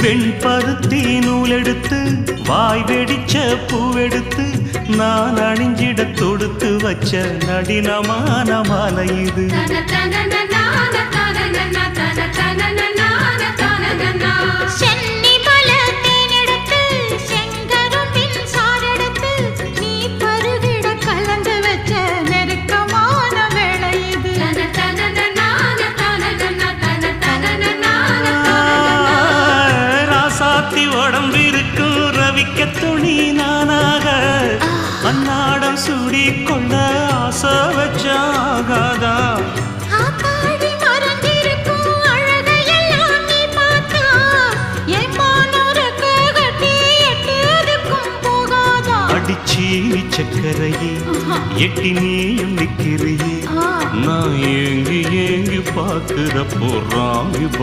வெண்பருத்தி நூலெடுத்து வாய் வெடிச்ச பூவெடுத்து நான் அணிஞ்சிட தொடுத்து வச்ச நடினமான மாலை இது. உடம்பிருக்கும் ரவிக்க துணி நானாக அன்னாடம் சூடி கொள்ள ஆசை வச்சாகாதா. அடிச்சி சக்கரையே எட்டி நீயும் நிக்கிறியே நான் ஏங்கி ஏங்கி பார்க்கிற போறாமி